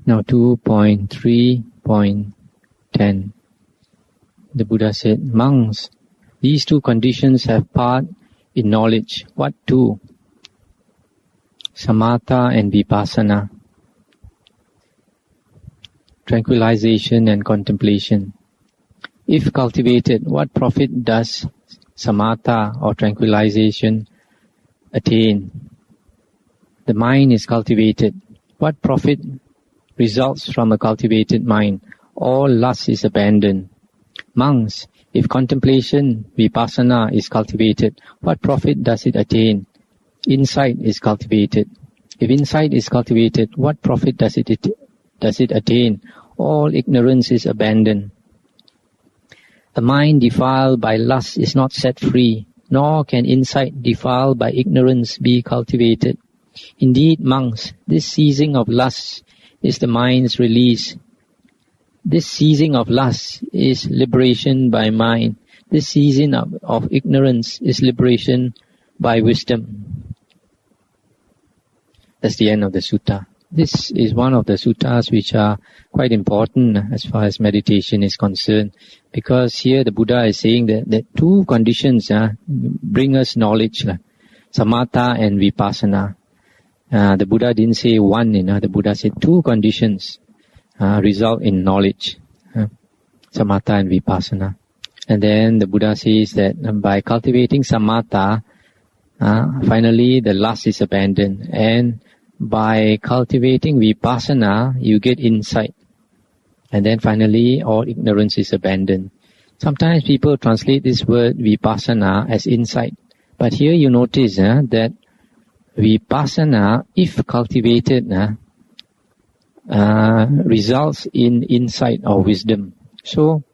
Now 2.3.10. The Buddha said, monks, these two conditions have part in knowledge. What two? Samatha and vipassana. Tranquilization and contemplation. If cultivated, what profit does samatha or tranquilization attain? The mind is cultivated. What profit results from a cultivated mind? All lust is abandoned. Monks, if contemplation, vipassana, is cultivated, what profit does it attain? Insight is cultivated. If insight is cultivated, what profit does it attain? All ignorance is abandoned. A mind defiled by lust is not set free, nor can insight defiled by ignorance be cultivated. Indeed, monks, this ceasing of lust is the mind's release. This ceasing of lust is liberation by mind. This ceasing of ignorance is liberation by wisdom. That's the end of the sutta. This is one of the suttas which are quite important as far as meditation is concerned, because here the Buddha is saying that two conditions bring us knowledge, samatha and vipassana. The Buddha didn't say one, the Buddha said two conditions result in knowledge, samatha and vipassana. And then the Buddha says that by cultivating samatha, finally the lust is abandoned, and by cultivating vipassana, you get insight. And then finally, all ignorance is abandoned. Sometimes people translate this word vipassana as insight. But here you notice that vipassana, if cultivated, results in insight or wisdom. So,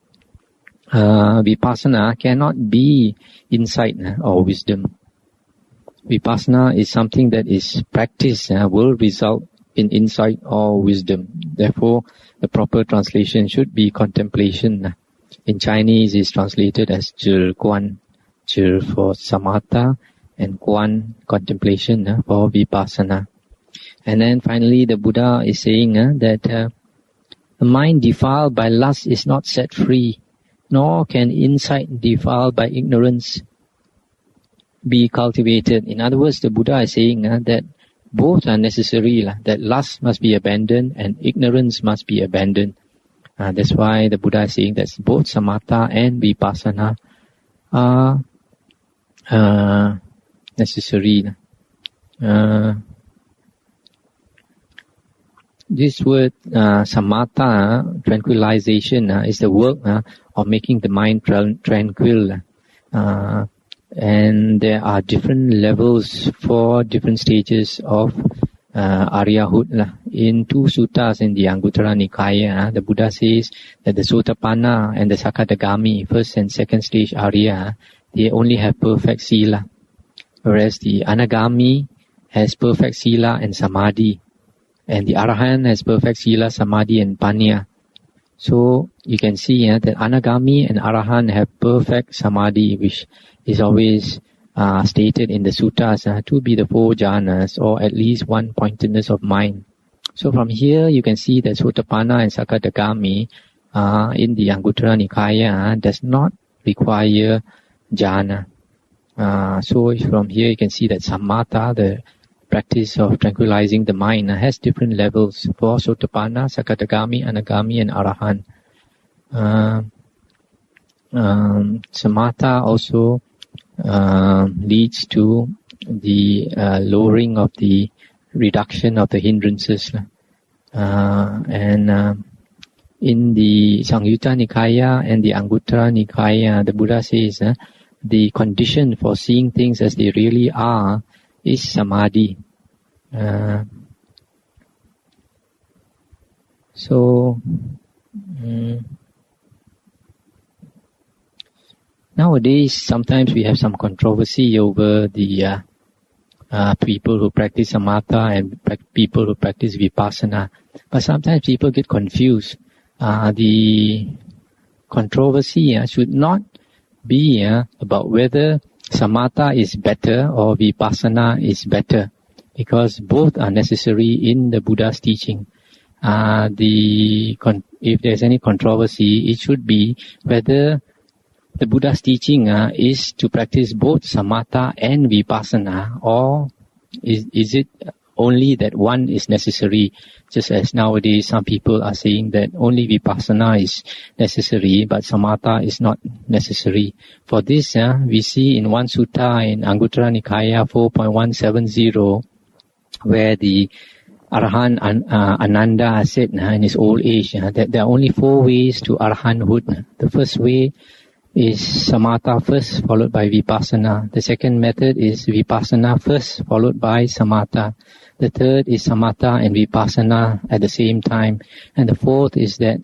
vipassana cannot be insight or wisdom. Vipassana is something that is practiced, will result in insight or wisdom. Therefore, the proper translation should be contemplation. In Chinese, it's translated as Zhi Guan. Zhi for samatha and Guan, contemplation, for vipassana. And then finally, the Buddha is saying that the mind defiled by lust is not set free, nor can insight defiled by ignorance be cultivated. In other words, the Buddha is saying that both are necessary, that lust must be abandoned and ignorance must be abandoned. That's why the Buddha is saying that both samatha and vipassana are necessary. This word samatha, tranquilization, is the work of making the mind tranquil. And there are different levels for different stages of Aryahood. In two suttas in the Anguttara Nikaya, the Buddha says that the Sotapanna and the Sakadagami, first and second stage Arya, they only have perfect sila, whereas the Anagami has perfect sila and samadhi, and the Arahant has perfect sila, samadhi and panya. So you can see that Anagami and Arahant have perfect samadhi, which is always stated in the suttas to be the four jhanas, or at least one pointedness of mind. So from here you can see that Sotapanna and Sakadagami in the Anguttara Nikaya does not require jhana. So from here you can see that samatha, the practice of tranquilizing the mind, has different levels for Sotapanna, Sakadagami, Anagami and Arahant. Samatha also leads to the lowering of the reduction of the hindrances. And in the Samyutta Nikaya and the Anguttara Nikaya, the Buddha says the condition for seeing things as they really are is samadhi. Nowadays, sometimes we have some controversy over the people who practice samatha and people who practice vipassana. But sometimes people get confused. The controversy should not be about whether samatha is better or vipassana is better, because both are necessary in the Buddha's teaching. if there's any controversy, it should be whether the Buddha's teaching is to practice both samatha and vipassana, or is it only that one is necessary, just as nowadays some people are saying that only vipassana is necessary but samatha is not necessary. For this, we see in one sutta in Anguttara Nikaya 4.170, where the Arahant Ananda said in his old age that there are only 4 ways to Arahanthood. The first way is samatha first, followed by vipassana. The second method is vipassana first, followed by samatha. The third is samatha and vipassana at the same time. And the fourth is that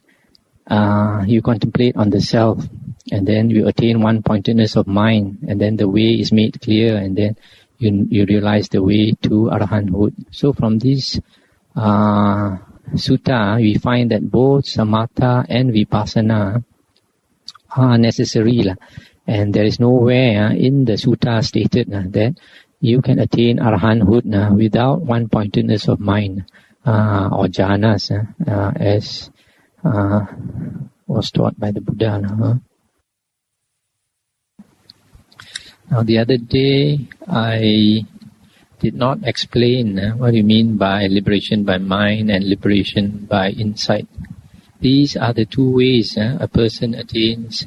you contemplate on the self, and then you attain one-pointedness of mind, and then the way is made clear, and then you realize the way to Arahanthood. So from this sutta, we find that both samatha and vipassana are necessary, and there is nowhere in the sutta stated that you can attain Arahanthood without one-pointedness of mind or jhanas, as was taught by the Buddha. Now, the other day I did not explain what you mean by liberation by mind and liberation by insight. These are the 2 ways a person attains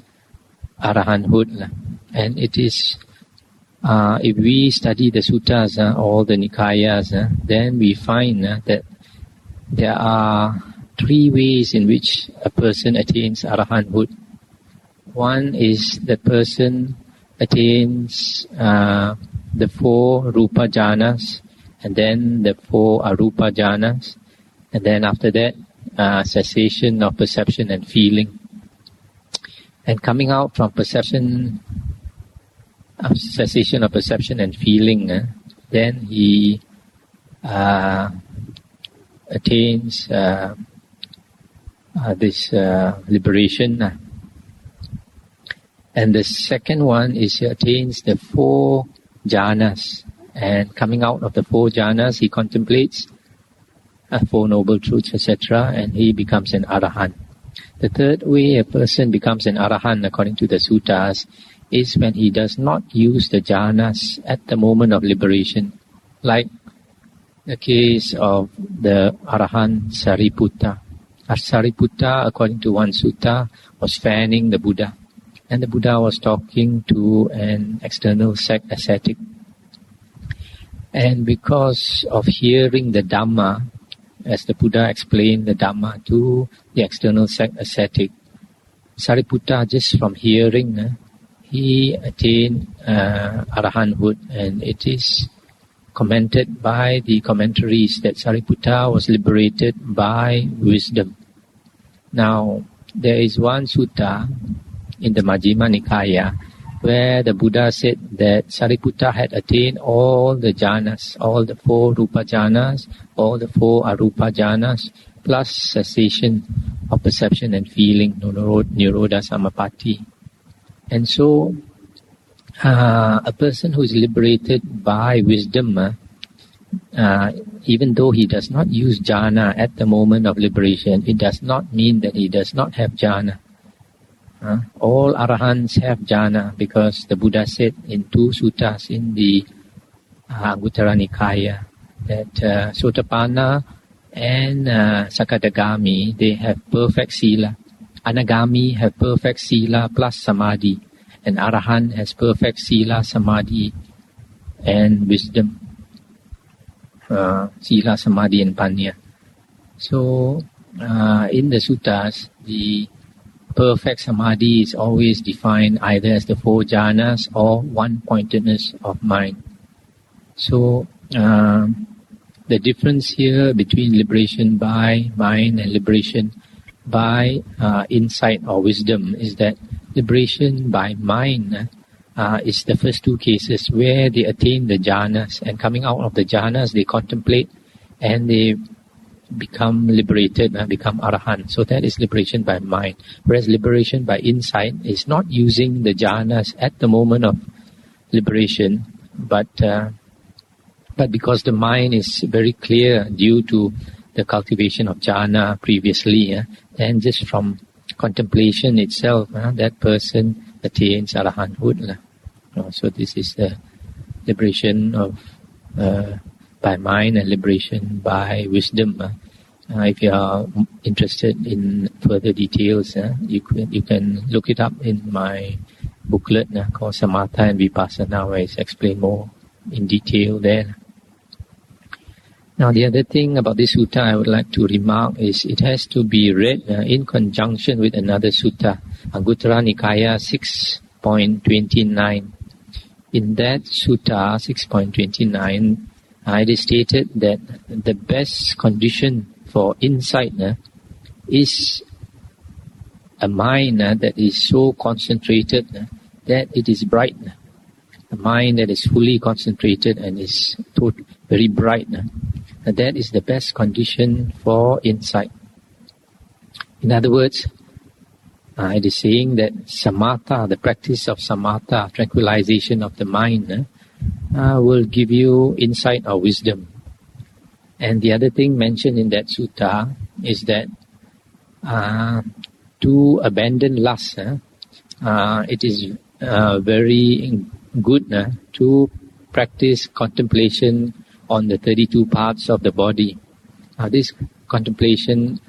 Arahanthood, and it is if we study the suttas, all the Nikayas, then we find that there are 3 ways in which a person attains Arahanthood. One is the person attains the 4 Rupa Jhanas, and then the 4 Arupa Jhanas, and then after that cessation of perception and feeling. And coming out from cessation of perception and feeling, then he attains this liberation. And the second one is he attains the 4 jhanas, and coming out of the 4 jhanas, he contemplates 4 noble truths, etc., and he becomes an arahant. The third way a person becomes an arahant, according to the suttas, is when he does not use the jhanas at the moment of liberation, like the case of the arahant Sariputta. Sariputta, according to one sutta, was fanning the Buddha, and the Buddha was talking to an external sect ascetic. And because of hearing the Dhamma, as the Buddha explained the Dhamma to the external sect ascetic, Sariputta, just from hearing, he attained Arahanthood, and it is commented by the commentaries that Sariputta was liberated by wisdom. Now, there is one sutta in the Majjhima Nikaya where the Buddha said that Sariputta had attained all the jhanas, all the 4 Rupa jhanas, all the 4 Arupa jhanas, plus cessation of perception and feeling, Nirodha Samapatti. And so, a person who is liberated by wisdom, even though he does not use jhana at the moment of liberation, it does not mean that he does not have jhana. All arahants have jhana, because the Buddha said in 2 suttas in the Anguttara Nikaya that Sotapanna and Sakadagami, they have perfect sila. Anagami have perfect sila plus samadhi, and Arahant has perfect sila, samadhi, and wisdom. Sila, samadhi, and panya. So, in the suttas, the perfect samadhi is always defined either as the 4 jhanas or one-pointedness of mind. So, the difference here between liberation by mind and liberation by insight or wisdom is that liberation by mind is the first 2 cases where they attain the jhanas, and coming out of the jhanas they contemplate and they become liberated, become arahant. So that is liberation by mind. Whereas liberation by insight is not using the jhanas at the moment of liberation, but because the mind is very clear due to the cultivation of jhana previously, then just from contemplation itself, that person attains arahanthood. So this is the liberation of by mind and liberation by wisdom. If you are interested in further details, you can look it up in my booklet called Samatha and Vipassana, where it's explained more in detail there. Now, the other thing about this sutta I would like to remark is it has to be read in conjunction with another sutta, Anguttara Nikaya 6.29. In that sutta 6.29, it is stated that the best condition for insight is a mind that is so concentrated that it is bright. A mind that is fully concentrated and is very bright. That is the best condition for insight. In other words, it is saying that samatha, the practice of samatha, tranquilization of the mind, will give you insight or wisdom. And the other thing mentioned in that sutta is that to abandon lust, it is very good to practice contemplation on the 32 parts of the body. This contemplation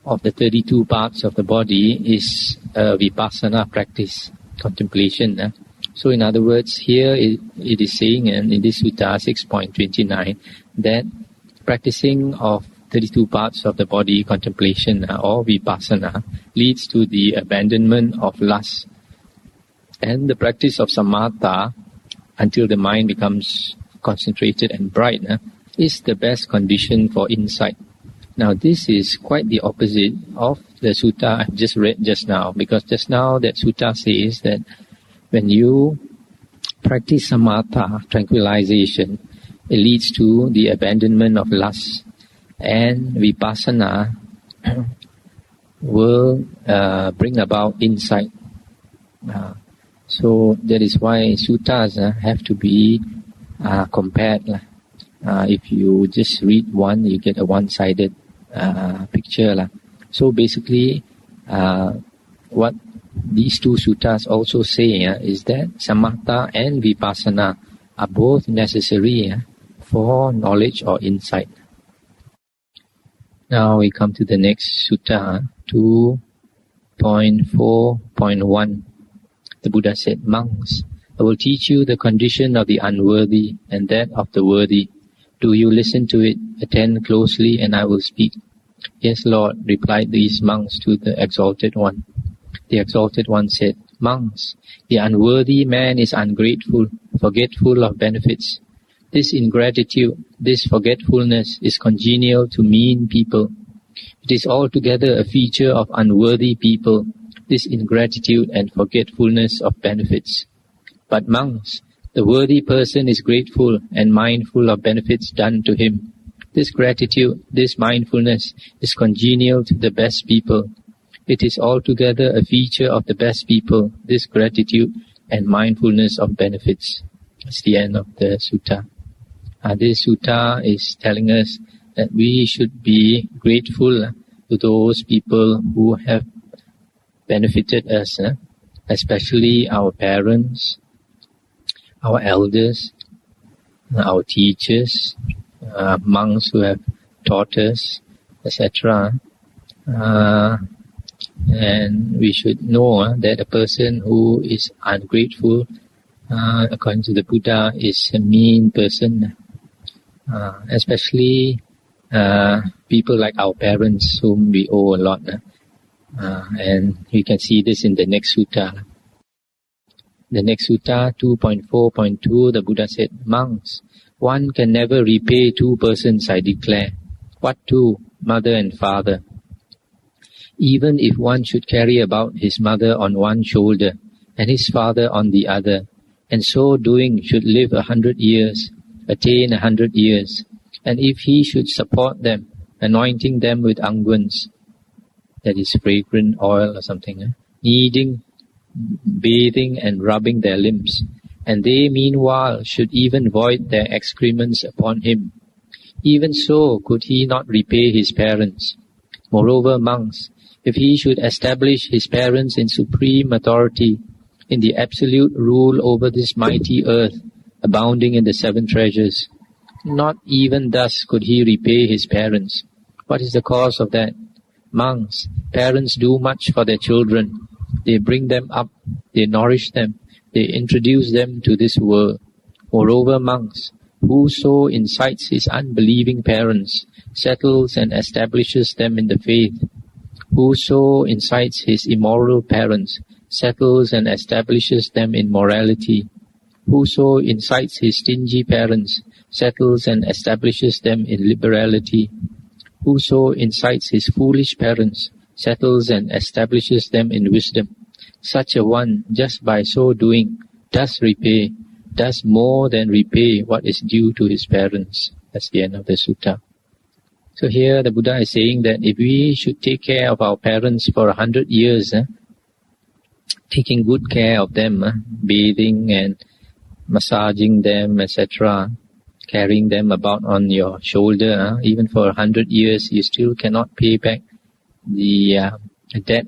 of the 32 parts of the body is a vipassana practice, contemplation. So in other words, here it is saying in this sutta 6.29 that practicing of 32 parts of the body, contemplation or vipassana, leads to the abandonment of lust. And the practice of samatha, until the mind becomes concentrated and bright, is the best condition for insight. Now this is quite the opposite of the sutta I've just read just now, because just now that sutta says that when you practice samatha, tranquilization, it leads to the abandonment of lust, and vipassana will bring about insight. So that is why suttas have to be compared. If you just read one, you get a one-sided picture. So basically, what these two suttas also say is that samatha and vipassana are both necessary for knowledge or insight. Now we come to the next sutta, 2.4.1. The Buddha said, "Monks, I will teach you the condition of the unworthy and that of the worthy. Do you listen to it? Attend closely and I will speak." "Yes, Lord," replied these monks to the Exalted One. The Exalted One said, "Monks, the unworthy man is ungrateful, forgetful of benefits. This ingratitude, this forgetfulness is congenial to mean people. It is altogether a feature of unworthy people, this ingratitude and forgetfulness of benefits. But monks, the worthy person is grateful and mindful of benefits done to him. This gratitude, this mindfulness is congenial to the best people. It is altogether a feature of the best people, this gratitude and mindfulness of benefits." That's the end of the sutta. This sutta is telling us that we should be grateful to those people who have benefited us, especially our parents, our elders, our teachers, monks who have taught us, etc. And we should know that a person who is ungrateful, according to the Buddha, is a mean person. Especially people like our parents, whom we owe a lot. And we can see this in the next sutta. The next sutta, 2.4.2, the Buddha said, "Monks, one can never repay two persons, I declare." "What two?" "Mother and father. Even if one should carry about his mother on one shoulder and his father on the other, and so doing should live 100 years, attain 100 years, and if he should support them, anointing them with unguents, that is fragrant oil or something, kneading, bathing and rubbing their limbs, and they meanwhile should even void their excrements upon him, Even so, could he not repay his parents? Moreover, monks, if he should establish his parents in supreme authority, in the absolute rule over this mighty earth, abounding in the 7 treasures, not even thus could he repay his parents. What is the cause of that? Monks, parents do much for their children. They bring them up, they nourish them, they introduce them to this world. Moreover, monks, whoso incites his unbelieving parents, settles and establishes them in the faith. Whoso incites his immoral parents, settles and establishes them in morality. Whoso incites his stingy parents, settles and establishes them in liberality. Whoso incites his foolish parents, settles and establishes them in wisdom. Such a one, just by so doing, does more than repay what is due to his parents. That's the end of the sutta. So here the Buddha is saying that if we should take care of our parents for 100 years, taking good care of them, bathing and massaging them, etc., carrying them about on your shoulder, even for 100 years, you still cannot pay back the debt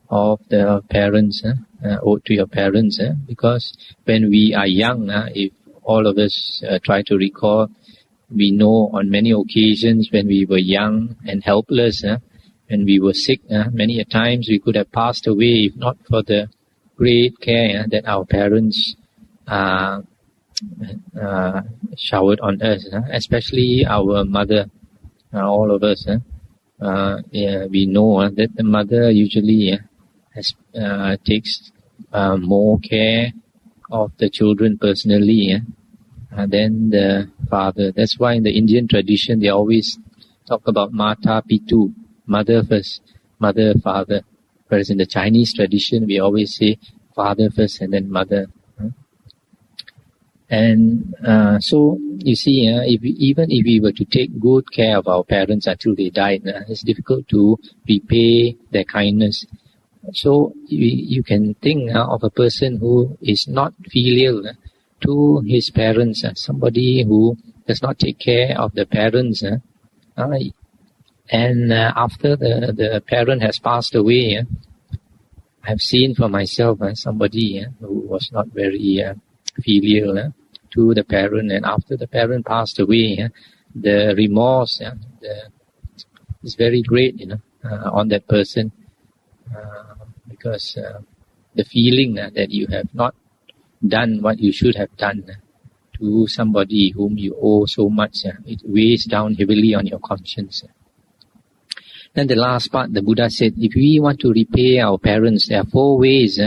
of the parents, owed to your parents, because when we are young, if all of us try to recall, we know on many occasions when we were young and helpless, when we were sick, many a times we could have passed away if not for the great care that our parents showered on us, especially our mother. All of us, we know that the mother usually takes more care of the children personally than the father. That's why in the Indian tradition they always talk about Mata Pitu, mother first, mother, father. Whereas in the Chinese tradition we always say father first and then mother. And so you see, even if we were to take good care of our parents until they died, it's difficult to repay their kindness. So you can think of a person who is not filial to his parents, somebody who does not take care of the parents, and after the parent has passed away, I've seen for myself somebody who was not very filial to the parent, and after the parent passed away, the remorse is very great, on that person, because the feeling that you have not done what you should have done to somebody whom you owe so much, it weighs down heavily on your conscience. Then the last part, the Buddha said, if we want to repay our parents, there are 4 ways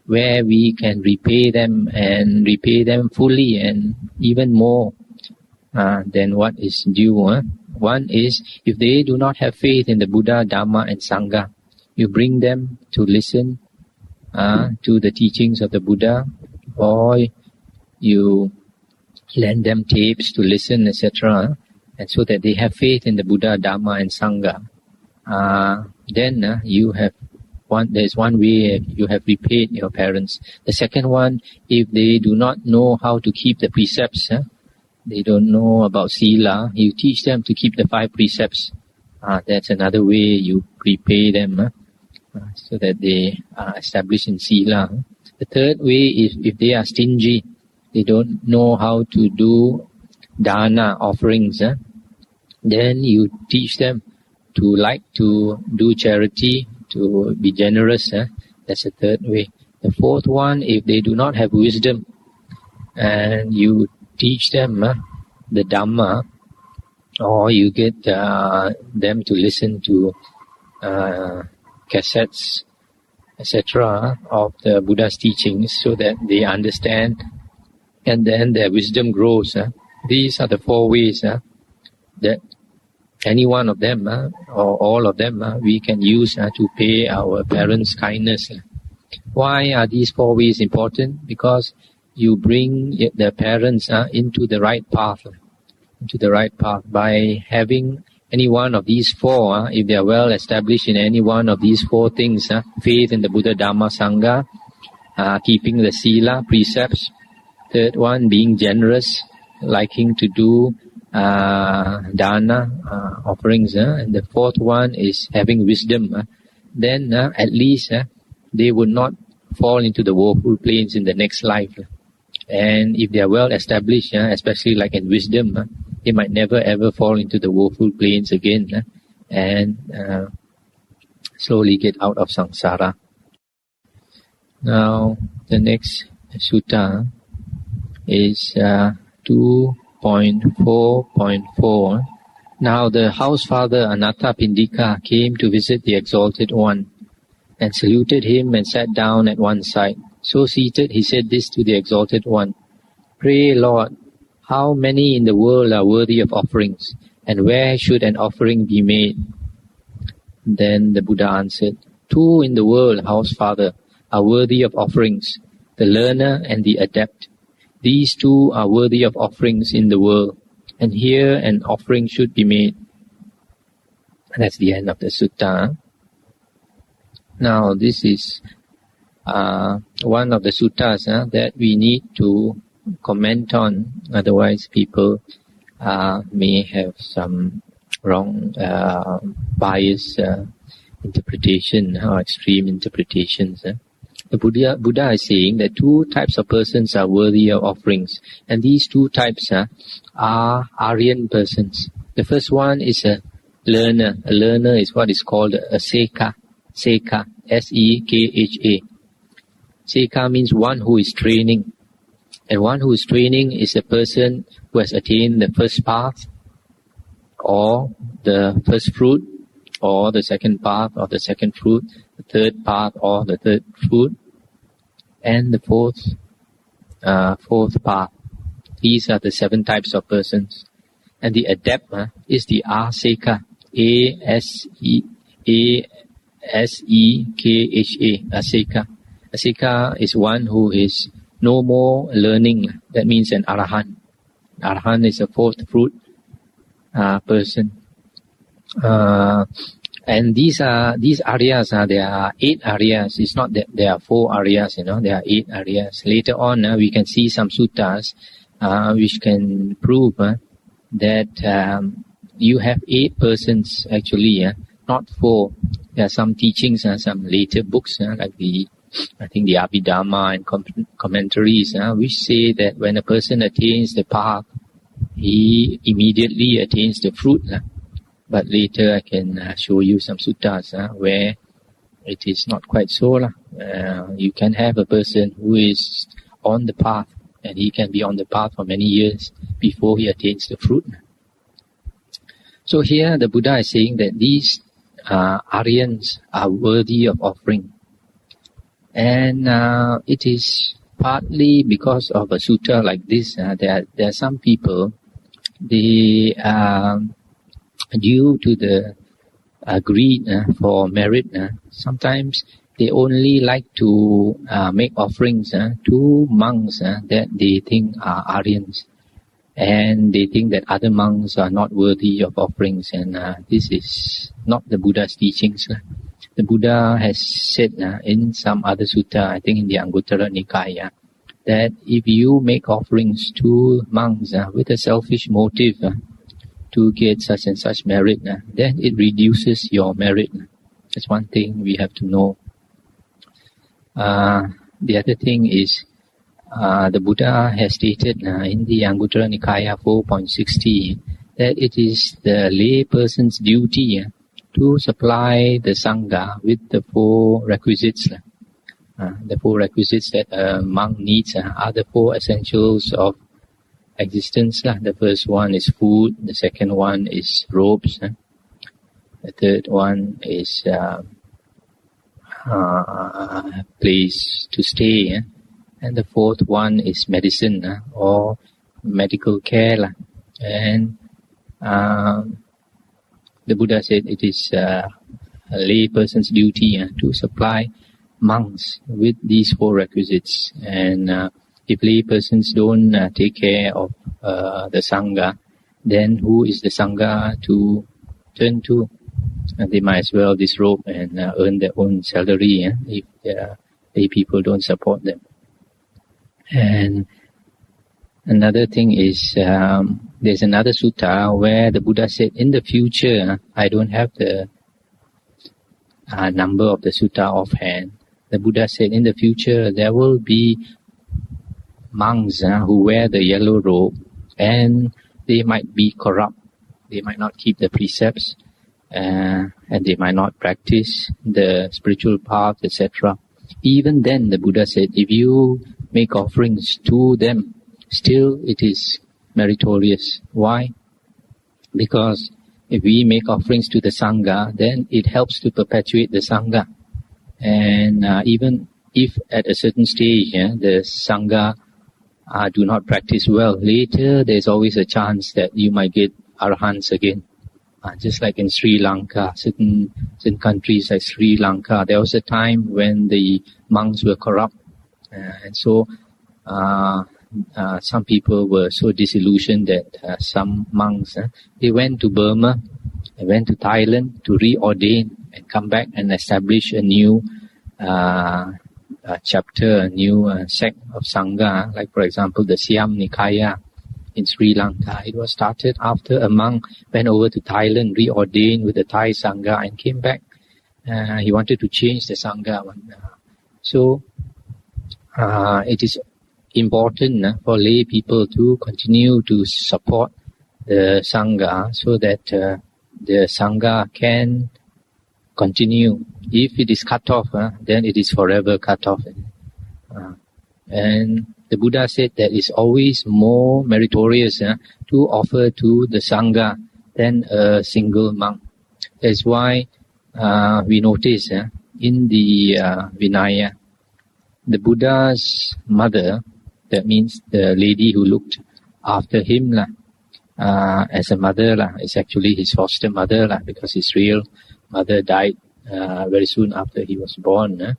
where we can repay them, and repay them fully and even more than what is due. One is, if they do not have faith in the Buddha, Dharma and Sangha, you bring them to listen to the teachings of the Buddha, or you lend them tapes to listen, etc., and so that they have faith in the Buddha, Dharma and Sangha. Then you have there's one way you have repaid your parents. The second one, if they do not know how to keep the precepts, they don't know about Sila, you teach them to keep the 5 precepts. That's another way you repay them, so that they are established in Sila. The third way is if they are stingy, they don't know how to do dana, offerings, then you teach them to like to do charity, to be generous. That's the third way. The fourth one, if they do not have wisdom, and you teach them the Dhamma, or you get them to listen to cassettes, etc., of the Buddha's teachings, so that they understand, and then their wisdom grows. These are the 4 ways that any one of them, or all of them, we can use to pay our parents' kindness. Why are these 4 ways important? Because you bring the parents into the right path. By having any one of these 4, if they are well established in any one of these 4 things, faith in the Buddha, Dhamma, Sangha, keeping the Sila precepts. Third one, being generous, liking to do dana, offerings, and the fourth one is having wisdom, then at least they would not fall into the woeful plains in the next life. And if they are well established, especially like in wisdom, they might never ever fall into the woeful plains again, and slowly get out of samsara. Now, the next sutta is 2.4.4. Now the house father Anathapindika came to visit the Exalted One and saluted him and sat down at one side. So seated, he said this to the Exalted One: Pray, Lord, how many in the world are worthy of offerings, and where should an offering be made? Then the Buddha answered, 2 in the world, house father, are worthy of offerings, the learner and the adept. These 2 are worthy of offerings in the world, and here an offering should be made. And that's the end of the sutta. Now this is one of the suttas that we need to comment on, otherwise people may have some wrong bias interpretation or extreme interpretations. The Buddha is saying that 2 types of persons are worthy of offerings, and these 2 types are Aryan persons. The first one is a learner. A learner is what is called a Sekha. Sekha, S-E-K-H-A. Sekha means one who is training. And one who is training is a person who has attained the first path, or the first fruit, or the second path, or the second fruit, the third path, or the third fruit, and the fourth path. These are the 7 types of persons. And the adept is the Asekha, A-S-E-K-H-A, Asekha. Asekha is one who is no more learning. That means an Arahant. Arahant is a 4th fruit person. And these areas, there are 8 areas. It's not that there are 4 areas, there are 8 areas. Later on, we can see some suttas which can prove that you have 8 persons actually, not 4. There are some teachings, some later books like the Abhidhamma and commentaries, which say that when a person attains the path, he immediately attains the fruit. But later I can show you some suttas where it is not quite so. You can have a person who is on the path, and he can be on the path for many years before he attains the fruit. So here the Buddha is saying that these Aryans are worthy of offering. And it is partly because of a sutta like this. There are some people, they due to the greed for merit, sometimes they only like to make offerings to monks that they think are Aryans, and they think that other monks are not worthy of offerings, and this is not the Buddha's teachings. The Buddha has said in some other sutta, I think in the Anguttara Nikaya, that if you make offerings to monks with a selfish motive to get such and such merit, then it reduces your merit. That's one thing we have to know. The other thing is, the Buddha has stated in the Anguttara Nikaya 4.60 that it is the lay person's duty to supply the Sangha with the 4 requisites. The 4 requisites that a monk needs are the 4 essentials of existence. The first one is food, the second one is robes, the third one is place to stay, and the fourth one is medicine or medical care. And the Buddha said it is a lay person's duty to supply monks with these 4 requisites. And if lay persons don't take care of the Sangha, then who is the Sangha to turn to? They might as well disrobe and earn their own salary if lay people don't support them. And Another thing is, there's another sutta where the Buddha said, in the future, I don't have the number of the sutta offhand. The Buddha said, in the future, there will be monks who wear the yellow robe, and they might be corrupt. They might not keep the precepts, and they might not practice the spiritual path, etc. Even then, the Buddha said, if you make offerings to them, still it is meritorious. Why? Because if we make offerings to the Sangha, then it helps to perpetuate the Sangha. And even if at a certain stage the Sangha do not practice well, later there's always a chance that you might get Arahants again. Just like in Sri Lanka, certain countries like Sri Lanka, there was a time when the monks were corrupt. And so some people were so disillusioned that some monks, they went to Burma, they went to Thailand to reordain and come back and establish a new chapter, a new sect of Sangha, like for example the Siam Nikaya in Sri Lanka. It was started after a monk went over to Thailand, reordained with the Thai Sangha and came back. He wanted to change the Sangha. So it is important for lay people to continue to support the Sangha so that the Sangha can continue. If it is cut off, then it is forever cut off. And the Buddha said that it's always more meritorious to offer to the Sangha than a single monk. That's why we notice in the Vinaya, the Buddha's mother, that means the lady who looked after him as a mother, is actually his foster mother because his real mother died very soon after he was born.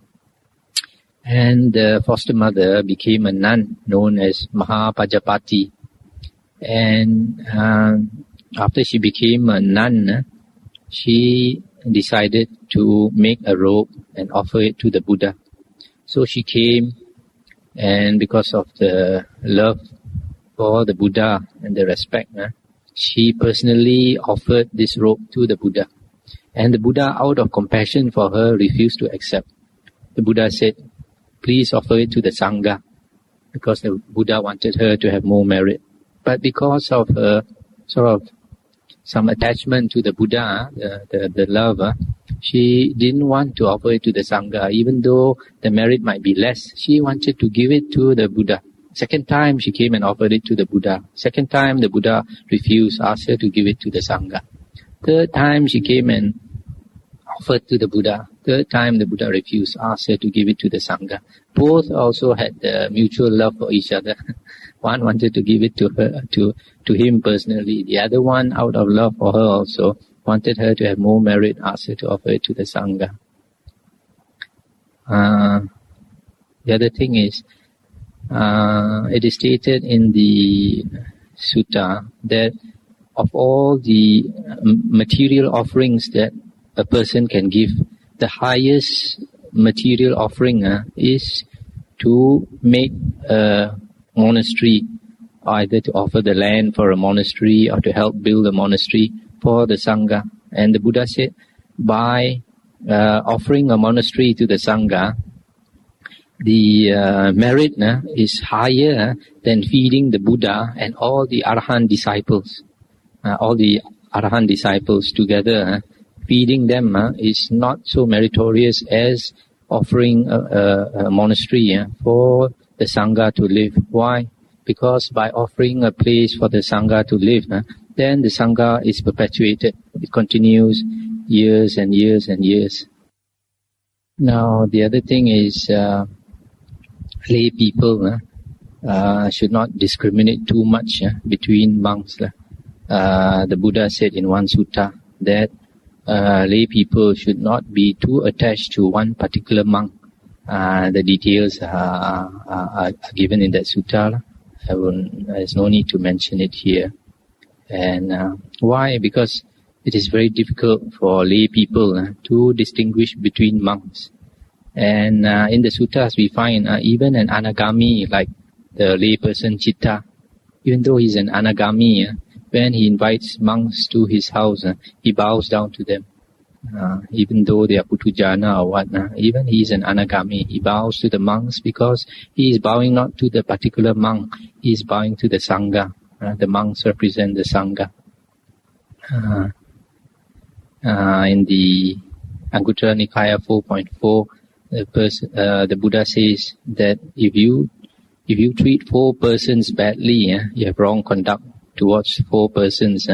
And the foster mother became a nun known as Mahapajapati. And after she became a nun, she decided to make a robe and offer it to the Buddha. So she came, and because of the love for the Buddha and the respect, she personally offered this robe to the Buddha. And the Buddha, out of compassion for her, refused to accept. The Buddha said, please offer it to the Sangha, because the Buddha wanted her to have more merit. But because of her sort of some attachment to the Buddha, the love, she didn't want to offer it to the Sangha, even though the merit might be less. She wanted to give it to the Buddha. Second time she came and offered it to the Buddha. Second time the Buddha refused, asked her to give it to the Sangha. Third time she came and offered to the Buddha. Third time the Buddha refused, asked her to give it to the Sangha. Both also had mutual love for each other. One wanted to give it to her, to him personally. The other one, out of love for her also, wanted her to have more merit, asked her to offer it to the Sangha. The other thing is, it is stated in the sutta that of all the material offerings that a person can give, the highest material offering is to make a monastery, either to offer the land for a monastery or to help build a monastery for the Sangha. And the Buddha said, by offering a monastery to the Sangha, the merit is higher than feeding the Buddha and all the Arahant disciples. All the Arahant disciples together, feeding them is not so meritorious as offering a monastery for the Sangha to live. Why? Because by offering a place for the Sangha to live, then the Sangha is perpetuated. It continues years and years and years. Now, the other thing is, lay people should not discriminate too much between monks. The Buddha said in one sutta that lay people should not be too attached to one particular monk. The details are given in that sutta. There's no need to mention it here. And why? Because it is very difficult for lay people to distinguish between monks. And in the suttas we find even an anagami like the lay person Chitta, Even though he's an anagami, when he invites monks to his house, he bows down to them. Even though they are putujana or what, even he is an anagami, he bows to the monks because he is bowing not to the particular monk, he is bowing to the sangha. The monks represent the sangha. In the Anguttara Nikaya 4.4, the Buddha says that if you treat 4 persons badly, you have wrong conduct towards 4 persons,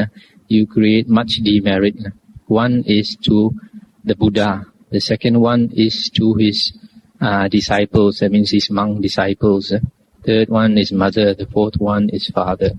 you create much demerit. One is to the Buddha. The second one is to his disciples, that means his monk disciples. Third one is mother. The fourth one is father.